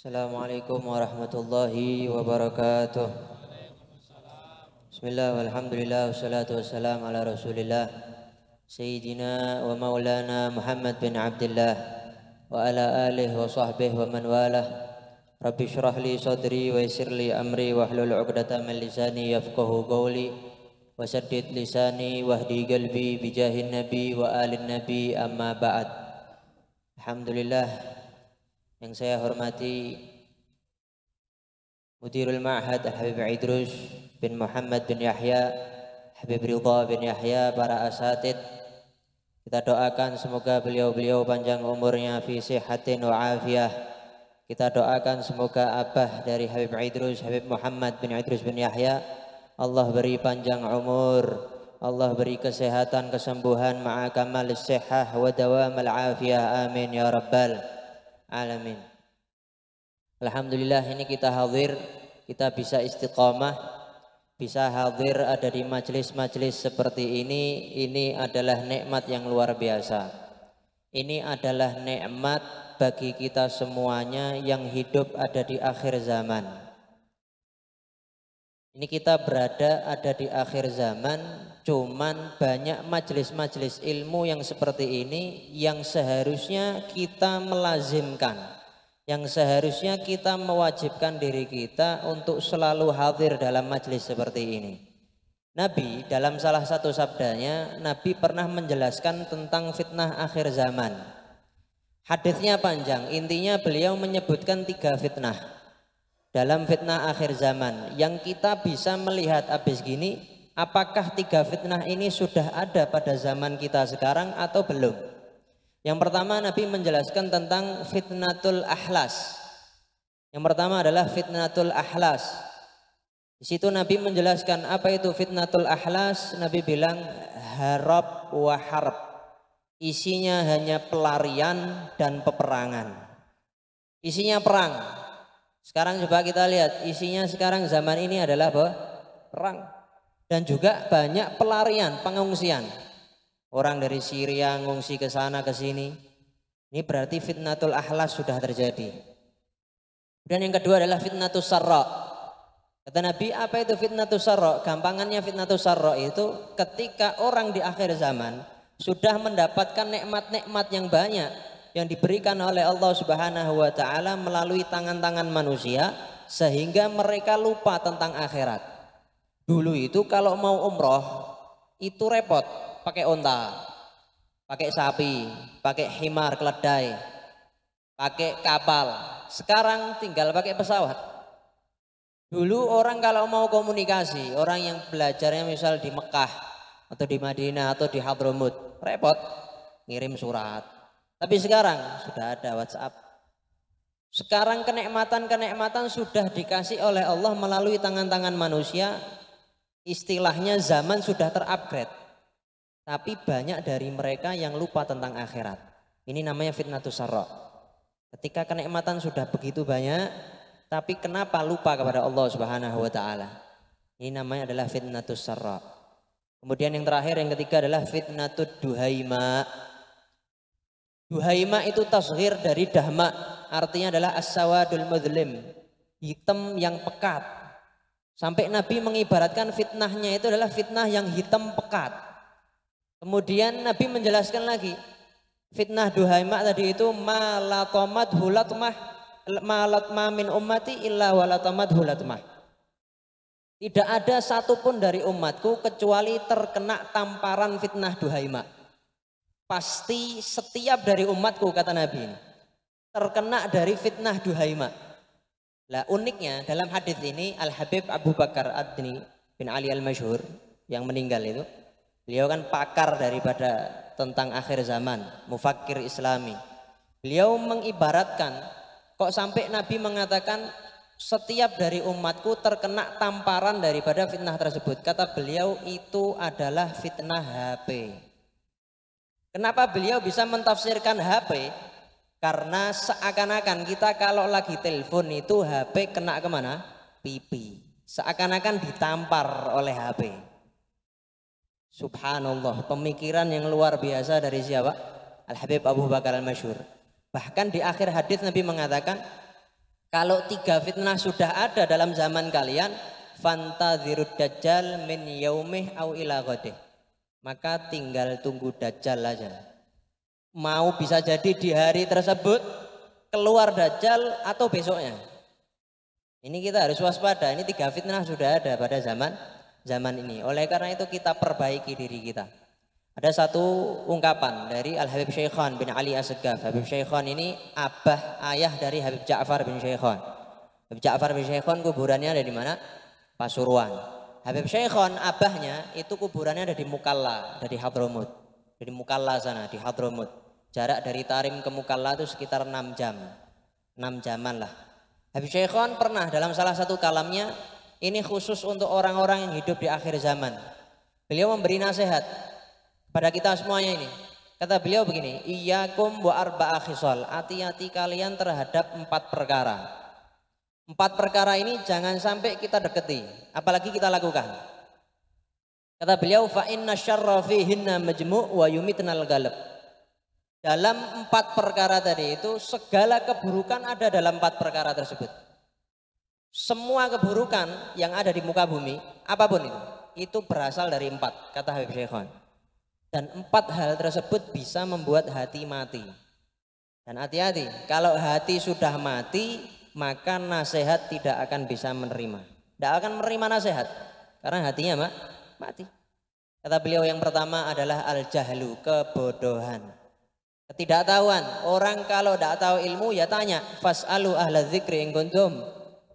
Assalamualaikum warahmatullahi wabarakatuh. Bismillah walhamdulillah wassalatu wassalamu ala rasulillah Sayyidina wa maulana Muhammad bin Abdullah wa ala alihi wa sahbihi wa man walah. Rabbi syrah li sadri wa yassir li amri wahlul 'uqdatam min lisani yafqahu qawli wa saddid lisani wahdi qalbi bijahin nabi wa alin nabi amma ba'd. Alhamdulillah, yang saya hormati Mudirul Ma'had Habib Idrus bin Muhammad bin Yahya, Habib Ridha bin Yahya, para asatid, kita doakan semoga beliau-beliau panjang umurnya fi sihatin wa afiyah. Kita doakan semoga abah dari Habib Idrus, Habib Muhammad bin Idrus bin Yahya, Allah beri panjang umur, Allah beri kesehatan, kesembuhan, ma'a kamal sihah wa dawamal afiyah, amin ya rabbal alamin. Alhamdulillah, ini kita hadir, kita bisa istiqamah, bisa hadir ada di majelis-majelis seperti ini adalah nikmat yang luar biasa. Ini adalah nikmat bagi kita semuanya yang hidup ada di akhir zaman. Ini kita ada di akhir zaman, cuman banyak majelis-majelis ilmu yang seperti ini yang seharusnya kita melazimkan, yang seharusnya kita mewajibkan diri kita untuk selalu hadir dalam majelis seperti ini. Nabi dalam salah satu sabdanya, Nabi pernah menjelaskan tentang fitnah akhir zaman. Hadisnya panjang, intinya beliau menyebutkan 3 fitnah dalam fitnah akhir zaman yang kita bisa melihat habis gini, apakah 3 fitnah ini sudah ada pada zaman kita sekarang atau belum. Yang pertama, Nabi menjelaskan tentang fitnatul ahlas. Yang pertama adalah fitnatul ahlas. Di situ Nabi menjelaskan apa itu fitnatul ahlas. Nabi bilang harab wa harb. Isinya hanya pelarian dan peperangan. Isinya perang. Sekarang coba kita lihat, isinya sekarang zaman ini adalah apa? Perang. Dan juga banyak pelarian, pengungsian. Orang dari Syria ngungsi ke sana ke sini. Ini berarti fitnatul ahlas sudah terjadi. Dan yang kedua adalah fitnatus sarra. Kata Nabi, apa itu fitnatus sarra? Gampangannya fitnatus sarra itu ketika orang di akhir zaman sudah mendapatkan nikmat-nikmat yang banyak yang diberikan oleh Allah Subhanahu wa taala melalui tangan-tangan manusia, sehingga mereka lupa tentang akhirat. Dulu itu kalau mau umroh itu repot, pakai onta, pakai sapi, pakai himar keledai, pakai kapal. Sekarang tinggal pakai pesawat. Dulu orang kalau mau komunikasi, orang yang belajarnya misal di Mekah atau di Madinah atau di Hadramut, repot ngirim surat. Tapi sekarang sudah ada WhatsApp. Sekarang kenikmatan-kenikmatan sudah dikasih oleh Allah melalui tangan-tangan manusia. Istilahnya zaman sudah terupgrade. Tapi banyak dari mereka yang lupa tentang akhirat. Ini namanya fitnatus sarra. Ketika kenikmatan sudah begitu banyak, tapi kenapa lupa kepada Allah Subhanahu wa taala? Ini namanya adalah fitnatus sarra. Kemudian yang terakhir, yang ketiga adalah fitnatud duhaima. Duhaima itu tasghir dari dahma, artinya adalah as-sawadul mudlim, hitam yang pekat. Sampai Nabi mengibaratkan fitnahnya itu adalah fitnah yang hitam pekat. Kemudian Nabi menjelaskan lagi, fitnah duhaima tadi itu malatomat hulatmah, malatma min ummati illa walatomat hulatmah. Tidak ada satupun dari umatku kecuali terkena tamparan fitnah duhaima. Pasti setiap dari umatku, kata Nabi, terkena dari fitnah duhaima. Lah uniknya dalam hadis ini, Al-Habib Abu Bakar Adni bin Ali Al-Masyhur yang meninggal itu, beliau kan pakar daripada tentang akhir zaman, mufakkir Islami. Beliau mengibaratkan, kok sampai Nabi mengatakan setiap dari umatku terkena tamparan daripada fitnah tersebut. Kata beliau, itu adalah fitnah HP. Kenapa beliau bisa mentafsirkan HP? Karena seakan-akan kita kalau lagi telepon itu HP kena kemana? Pipi. Seakan-akan ditampar oleh HP. Subhanallah, pemikiran yang luar biasa dari siapa? Al-Habib Abu Bakar Al-Masyhur. Bahkan di akhir hadis Nabi mengatakan, Kalau 3 fitnah sudah ada dalam zaman kalian, fantadhirud dajjal min yaumih au ila ghadih. Maka tinggal tunggu dajjal aja. Mau bisa jadi di hari tersebut keluar dajjal atau besoknya. Ini kita harus waspada. Ini 3 fitnah sudah ada pada zaman ini. Oleh karena itu kita perbaiki diri kita. Ada satu ungkapan dari Al-Habib Syaikhan bin Ali As-Segaf. Habib Syaikhan ini abah ayah dari Habib Ja'far bin Syaikhan. Habib Ja'far bin Syaikhan kuburannya ada di mana? Pasuruan. Habib Syaikhan abahnya itu kuburannya ada di Mukalla, ada di Hadramut. Di Mukalla sana, di Hadramut. Jarak dari Tarim ke Mukalla itu sekitar 6 jam. 6 jaman lah. Habib Syaikhan pernah dalam salah satu kalamnya, ini khusus untuk orang-orang yang hidup di akhir zaman. Beliau memberi nasihat pada kita semuanya ini. Kata beliau begini, iyyakum wa arba'a khisal, hati-hati kalian terhadap 4 perkara. 4 perkara ini jangan sampai kita deketi, apalagi kita lakukan. Kata beliau, fa inna syarra fihinna majmu' wa yumitnal galab. Dalam 4 perkara tadi itu segala keburukan ada dalam 4 perkara tersebut. Semua keburukan yang ada di muka bumi, apapun itu berasal dari 4, kata Habib Syaikhan. Dan 4 hal tersebut bisa membuat hati mati. Dan hati-hati, kalau hati sudah mati, maka nasihat tidak akan bisa menerima. Tidak akan menerima nasihat, karena hatinya mati. Kata beliau yang pertama adalah al-jahlu, kebodohan. Ketidaktahuan. Orang kalau tidak tahu ilmu ya tanya, fas'alu ahla dzikri in kuntum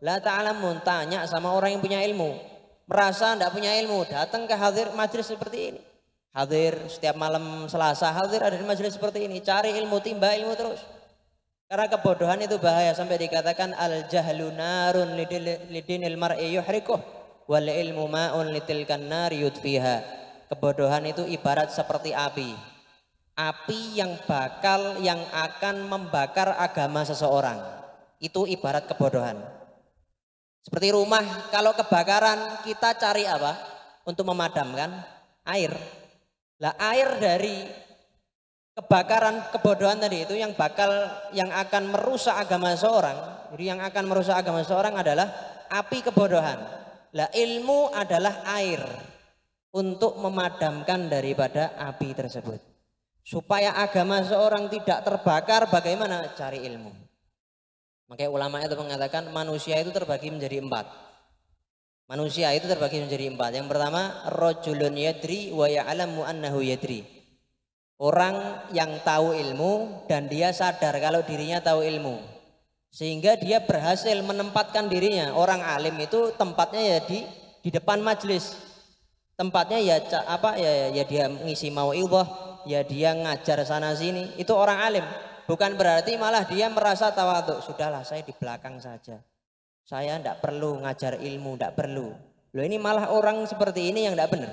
la ta'lamun, tanya sama orang yang punya ilmu. Merasa tidak punya ilmu, datang ke hadir majelis seperti ini. Hadir setiap malam Selasa, hadir ada di majelis seperti ini, cari ilmu, timba ilmu terus. Karena kebodohan itu bahaya, sampai dikatakan al jahlu narun lidinil mar'i yuhrikuh wal ilmu ma'un litilkan nari yudfiha. Kebodohan itu ibarat seperti api. Api yang akan membakar agama seseorang. Itu ibarat kebodohan. Seperti rumah, kalau kebakaran kita cari apa? Untuk memadamkan air. Lah air dari kebakaran kebodohan tadi itu yang akan merusak agama seseorang. Jadi yang akan merusak agama seseorang adalah api kebodohan. Lah ilmu adalah air untuk memadamkan daripada api tersebut. Supaya agama seorang tidak terbakar, bagaimana? Cari ilmu. Makanya ulama itu mengatakan manusia itu terbagi menjadi 4. Manusia itu terbagi menjadi 4. Yang pertama, rajulun yadri wa ya'lamu annahu yadri. Orang yang tahu ilmu dan dia sadar kalau dirinya tahu ilmu. Sehingga dia berhasil menempatkan dirinya. Orang alim itu tempatnya ya di depan majelis. Tempatnya ya dia ngisi mau'idhah, ya dia ngajar sana sini. Itu orang alim. Bukan berarti malah dia merasa tawadhu. Sudahlah saya di belakang saja. Saya tidak perlu ngajar ilmu, tidak perlu. Loh ini malah orang seperti ini yang tidak benar.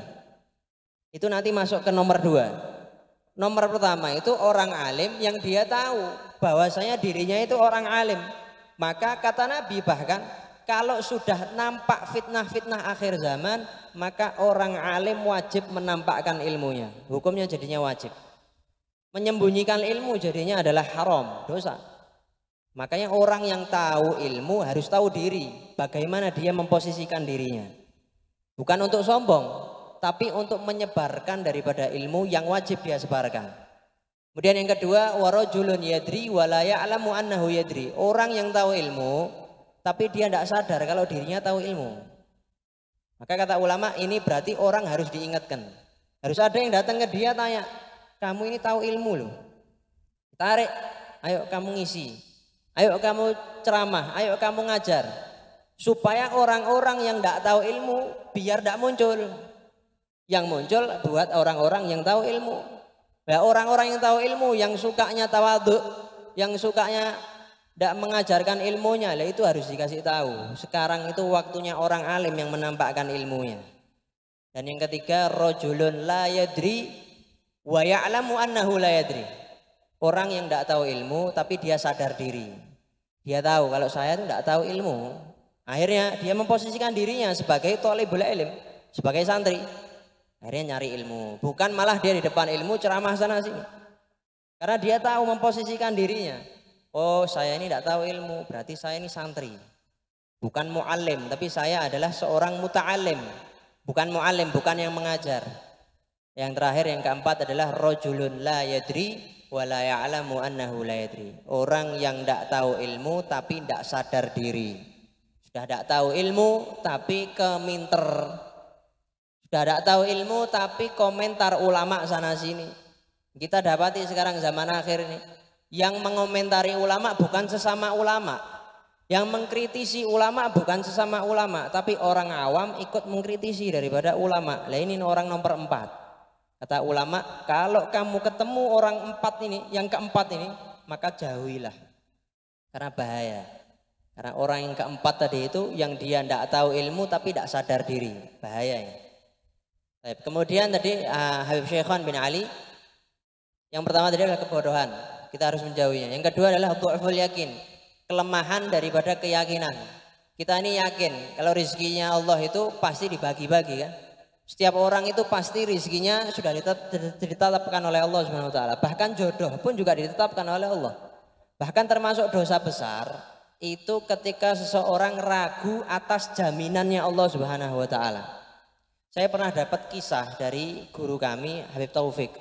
Itu nanti masuk ke nomor 2. Nomor pertama itu orang alim yang dia tahu bahwasanya dirinya itu orang alim. Maka kata Nabi bahkan kalau sudah nampak fitnah-fitnah akhir zaman, maka orang alim wajib menampakkan ilmunya. Hukumnya jadinya wajib. Menyembunyikan ilmu jadinya adalah haram, dosa. Makanya orang yang tahu ilmu harus tahu diri, bagaimana dia memposisikan dirinya. Bukan untuk sombong, tapi untuk menyebarkan daripada ilmu yang wajib dia sebarkan. Kemudian yang kedua, warajulun yadri wa la ya'lamu annahu yadri. Orang yang tahu ilmu, tapi dia tidak sadar kalau dirinya tahu ilmu. Maka kata ulama ini berarti orang harus diingatkan. Harus ada yang datang ke dia tanya, kamu ini tahu ilmu loh. Tarik, ayo kamu ngisi. Ayo kamu ceramah, ayo kamu ngajar. Supaya orang-orang yang tidak tahu ilmu biar tidak muncul. Yang muncul buat orang-orang yang tahu ilmu. Ya, orang-orang yang tahu ilmu, yang sukanya tawadhu, yang sukanya tidak mengajarkan ilmunya, lah itu harus dikasih tahu. Sekarang itu waktunya orang alim yang menampakkan ilmunya. Dan yang ketiga, rajulun la yadri wa ya'lamu annahu la yadri. Orang yang tidak tahu ilmu tapi dia sadar diri. Dia tahu kalau saya itu tidak tahu ilmu. Akhirnya dia memposisikan dirinya sebagai thalibul ilm, sebagai santri. Akhirnya nyari ilmu. Bukan malah dia di depan ilmu ceramah sana sini. Karena dia tahu memposisikan dirinya. Oh, saya ini tidak tahu ilmu, berarti saya ini santri. Bukan mu'allim, tapi saya adalah seorang muta'alim. Bukan mu'allim, bukan yang mengajar. Yang terakhir, yang keempat adalah rajulun la yadri wa la ya'lamu annahu la yadri. Orang yang tidak tahu ilmu tapi tidak sadar diri. Sudah tidak tahu ilmu tapi keminter. Sudah tidak tahu ilmu tapi komentar ulama sana sini. Kita dapati sekarang zaman akhir ini, yang mengomentari ulama bukan sesama ulama, yang mengkritisi ulama bukan sesama ulama, tapi orang awam ikut mengkritisi daripada ulama. Lah ini orang nomor 4. Kata ulama, kalau kamu ketemu orang 4 ini, yang keempat ini, maka jauhilah, karena bahaya. Karena orang yang keempat tadi itu, yang dia tidak tahu ilmu tapi tidak sadar diri, bahaya ya. Kemudian tadi Habib Syekhon bin Ali, yang pertama tadi adalah kebodohan, kita harus menjauhinya. Yang kedua adalah dhu'ful yakin, kelemahan daripada keyakinan. Kita ini yakin kalau rezekinya Allah itu pasti dibagi-bagi kan. Setiap orang itu pasti rezekinya sudah ditetapkan oleh Allah Subhanahu wa taala. Bahkan jodoh pun juga ditetapkan oleh Allah. Bahkan termasuk dosa besar itu ketika seseorang ragu atas jaminannya Allah Subhanahu wa taala. Saya pernah dapat kisah dari guru kami Habib Taufik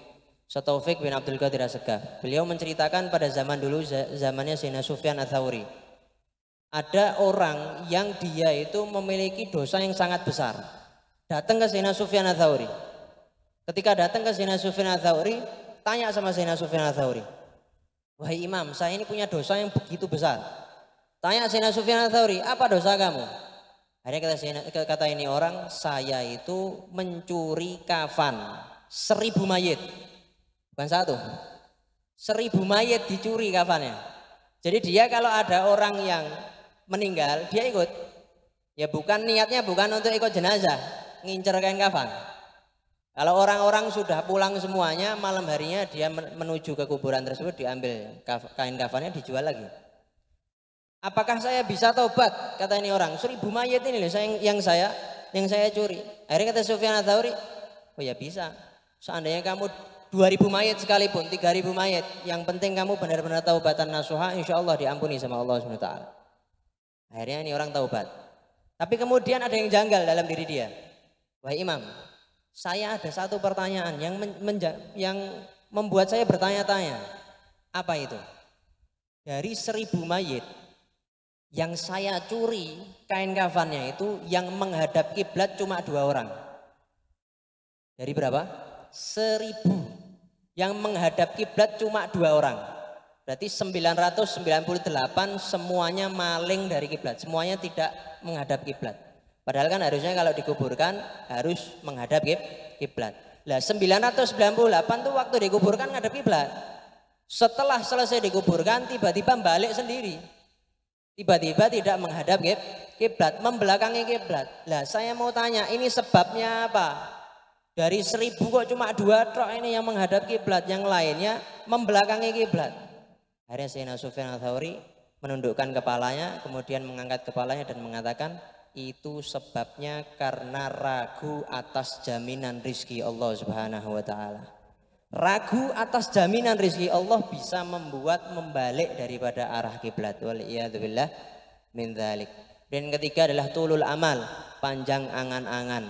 bin Abdul Qadir As-Segaf. Beliau menceritakan pada zaman dulu, zamannya Sayyidina Sufyan Ats-Tsauri, ada orang yang dia itu memiliki dosa yang sangat besar. Datang ke Sayyidina Sufyan Ats-Tsauri. Ketika datang ke Sayyidina Sufyan Ats-Tsauri, tanya sama Sayyidina Sufyan Ats-Tsauri, wahai imam, saya ini punya dosa yang begitu besar. Tanya Sayyidina Sufyan Ats-Tsauri, apa dosa kamu? Akhirnya kata ini orang, saya itu mencuri kafan 1000 mayit. Bukan 1, 1000 mayit dicuri kafannya. Jadi dia kalau ada orang yang meninggal, dia ikut. Ya bukan niatnya bukan untuk ikut jenazah, ngincer kain kafan. Kalau orang-orang sudah pulang semuanya, malam harinya dia menuju ke kuburan tersebut, diambil kain kafannya, dijual lagi. Apakah saya bisa tobat? Kata ini orang, 1000 mayit ini loh yang saya curi. Akhirnya kata Sufyan Ats-Tsauri, oh ya bisa. Seandainya kamu 2000 mayit sekalipun, 3000 mayit, yang penting kamu benar-benar taubatan nasuha, insya Allah diampuni sama Allah SWT. Akhirnya ini orang taubat. Tapi kemudian ada yang janggal dalam diri dia. Wahai imam, saya ada satu pertanyaan yang membuat saya bertanya-tanya. Apa itu? Dari 1000 mayit yang saya curi kain kafannya itu, yang menghadap kiblat cuma 2 orang. Dari berapa? 1000. Yang menghadap kiblat cuma 2 orang. Berarti 998 semuanya maling dari kiblat. Semuanya tidak menghadap kiblat. Padahal kan harusnya kalau dikuburkan harus menghadap kiblat. Lah 998 tuh waktu dikuburkan menghadap kiblat. Setelah selesai dikuburkan tiba-tiba balik sendiri. Tiba-tiba tidak menghadap kiblat, membelakangi kiblat. Lah saya mau tanya, ini sebabnya apa? Dari 1000 kok cuma 2 tok ini yang menghadap kiblat, yang lainnya membelakangi kiblat. Akhirnya Sayyidina Sufyan Ats-Tsauri menundukkan kepalanya, kemudian mengangkat kepalanya dan mengatakan, itu sebabnya karena ragu atas jaminan rizki Allah Subhanahu wa taala. Ragu atas jaminan rizki Allah bisa membuat membalik daripada arah kiblat. Waliyadzubillah min dzalik. Dan ketiga adalah tulul amal, panjang angan-angan.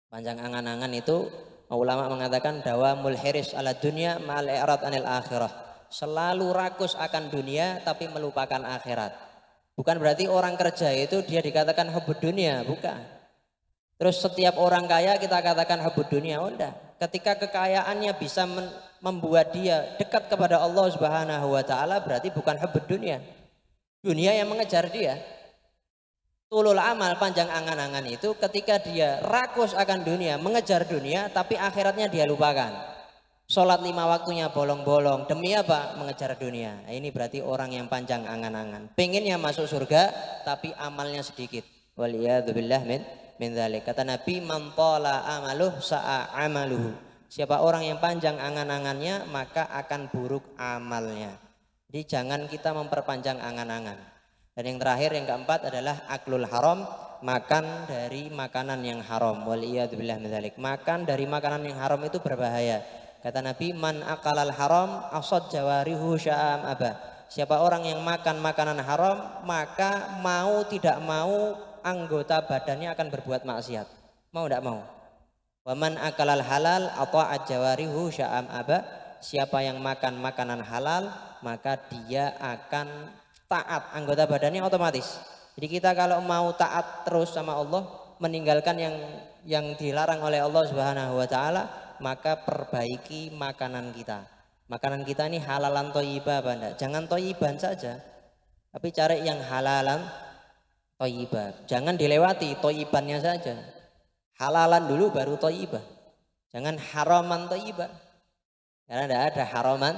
Panjang angan-angan itu ulama mengatakan dawamul hiris ala dunya ma'al i'rad anil akhirah. Selalu rakus akan dunia tapi melupakan akhirat. Bukan berarti orang kerja itu dia dikatakan hubbud dunia, bukan. Terus setiap orang kaya kita katakan hubbud dunia, enggak. Ketika kekayaannya bisa membuat dia dekat kepada Allah Subhanahu wa taala, berarti bukan hubbud dunia. Dunia yang mengejar dia. Tulul amal, panjang angan-angan itu ketika dia rakus akan dunia, mengejar dunia, tapi akhiratnya dia lupakan. Sholat 5 waktunya bolong-bolong, demi apa? Mengejar dunia. Nah, ini berarti orang yang panjang angan-angan. Pengennya masuk surga, tapi amalnya sedikit. Waliyadzubillah min dzalik. Kata Nabi, man tala amaluh sa'a amaluhu. Siapa orang yang panjang angan-angannya, maka akan buruk amalnya. Jadi jangan kita memperpanjang angan-angan. Dan yang terakhir, yang keempat adalah aklul haram, makan dari makanan yang haram. Waliyadzubillah min dzalik. Makan dari makanan yang haram itu berbahaya. Kata Nabi, man akalal haram asad jawarihu sya'am abah. siapa orang yang makan makanan haram, maka mau tidak mau anggota badannya akan berbuat maksiat. Mau tidak mau. Waman akalal halal ata'at jawarihu sya'am aba. Siapa yang makan makanan halal, maka dia akan taat, anggota badannya otomatis. Jadi kita kalau mau taat terus sama Allah, meninggalkan yang dilarang oleh Allah Subhanahu wa taala, maka perbaiki makanan kita. Makanan kita ini halalan thayyibah apa enggak? Jangan thayyiban saja, tapi cari yang halalan thayyibah. Jangan dilewati thayyibannya saja. Halalan dulu baru thayyibah. Jangan haraman thayyibah. Karena tidak ada haraman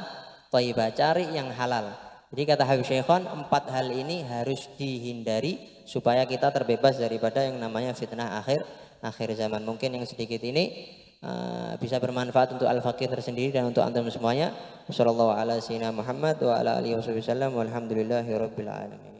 thayyibah, cari yang halal. Jadi kata Habib Syekhon, 4 hal ini harus dihindari supaya kita terbebas daripada yang namanya fitnah akhir zaman. Mungkin yang sedikit ini bisa bermanfaat untuk al-fakir tersendiri dan untuk antum semuanya. Wassallallahu ala sayyidina Muhammad wa ala alihi wasallam walhamdulillahi rabbil alamin.